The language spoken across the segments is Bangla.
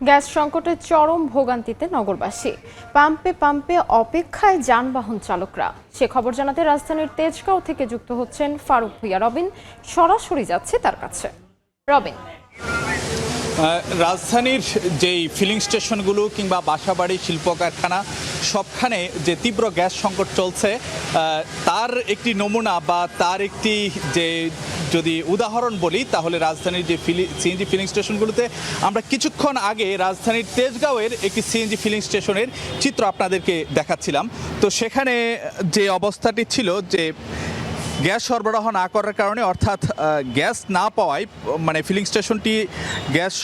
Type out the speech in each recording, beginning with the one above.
গ্যাস সংকটে চরম ভোগান্তিতে নগরবাসী। পাম্পে পাম্পে অপেক্ষায় যানবাহন চালকরা। সে খবর জানাতে রাজধানীর তেজগাঁও থেকে যুক্ত হচ্ছেন ফারুক ভুঁইয়া রবিন। সরাসরি যাচ্ছে তার কাছে। রবিন, রাজধানীর যেই ফিলিং স্টেশনগুলো কিংবা বাসাবাড়ি শিল্প কারখানা সবখানে যে তীব্র গ্যাস সংকট চলছে তার একটি নমুনা বা তার একটি যে যদি উদাহরণ বলি তাহলে রাজধানীর যে সিএনজি ফিলিং স্টেশনগুলোতে আমরা কিছুক্ষণ আগে রাজধানীর তেজগাঁওয়ের একটি সিএনজি ফিলিং স্টেশনের চিত্র আপনাদেরকে দেখাচ্ছিলাম। তো সেখানে যে অবস্থাটি ছিল যে গ্যাস সরবরাহ না করার কারণে অর্থাৎ গ্যাস না পাওয়ায় মানে ফিলিং স্টেশনটি গ্যাস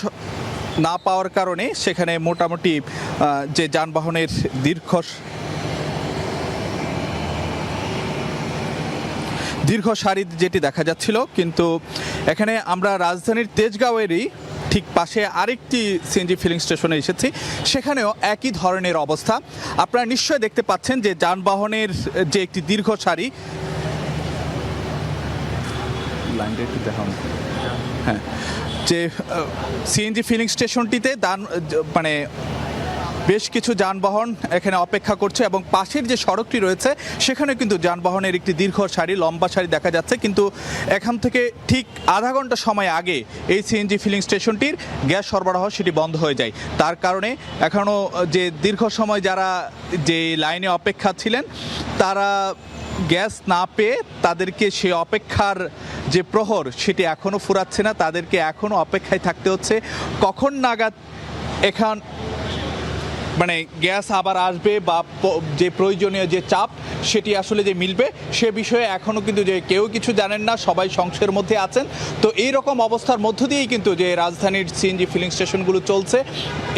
না পাওয়ার কারণে সেখানে মোটামুটি যে যানবাহনের দীর্ঘ সারি যেটি দেখা যাচ্ছিল, কিন্তু এখানে আমরা রাজধানীর তেজগাঁওয়েরই ঠিক পাশে আরেকটি সিএনজি ফিলিং স্টেশনে এসেছি। সেখানেও একই ধরনের অবস্থা। আপনারা নিশ্চয়ই দেখতে পাচ্ছেন যে যানবাহনের যে একটি দীর্ঘ সারি। লাইনটা একটু দেখান। হ্যাঁ, যে সিএনজি ফিলিং স্টেশনটিতে মানে বেশ কিছু যানবাহন এখানে অপেক্ষা করছে এবং পাশের যে সড়কটি রয়েছে সেখানে কিন্তু যানবাহনের একটি দীর্ঘ সারি, লম্বা সারি দেখা যাচ্ছে। কিন্তু এখান থেকে ঠিক আধা ঘন্টা সময় আগে এই সিএনজি ফিলিং স্টেশনটির গ্যাস সরবরাহ সেটি বন্ধ হয়ে যায়। তার কারণে এখনও যে দীর্ঘ সময় যারা যে লাইনে অপেক্ষা ছিলেন তারা গ্যাস না পেয়ে তাদেরকে সে অপেক্ষার যে প্রহর সেটি এখনও ফুরাচ্ছে না। তাদেরকে এখনও অপেক্ষায় থাকতে হচ্ছে কখন নাগাদ এখান মানে গ্যাস আবার আসবে বা যে প্রয়োজনীয় যে চাপ সেটি আসলে যে মিলবে সে বিষয়ে এখনও কিন্তু যে কেউ কিছু জানেন না, সবাই সংশয়ের মধ্যে আছেন। তো এই রকম অবস্থার মধ্য দিয়েই কিন্তু যে রাজধানীর সিএনজি ফিলিং স্টেশনগুলো চলছে।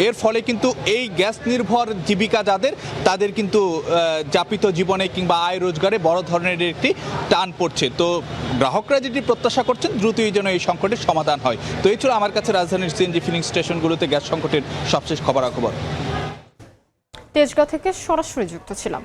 এর ফলে কিন্তু এই গ্যাস নির্ভর জীবিকা যাদের তাদের কিন্তু যাপিত জীবনে কিংবা আয় রোজগারে বড় ধরনের একটি টান পড়ছে। তো গ্রাহকরা যেটি প্রত্যাশা করছেন দ্রুতই যেন এই সংকটের সমাধান হয়। তো এই ছিল আমার কাছে রাজধানীর সিএনজি ফিলিং স্টেশনগুলোতে গ্যাস সংকটের সবশেষ খবরাখবর। তেজগাঁও থেকে সরাসরি যুক্ত ছিলাম।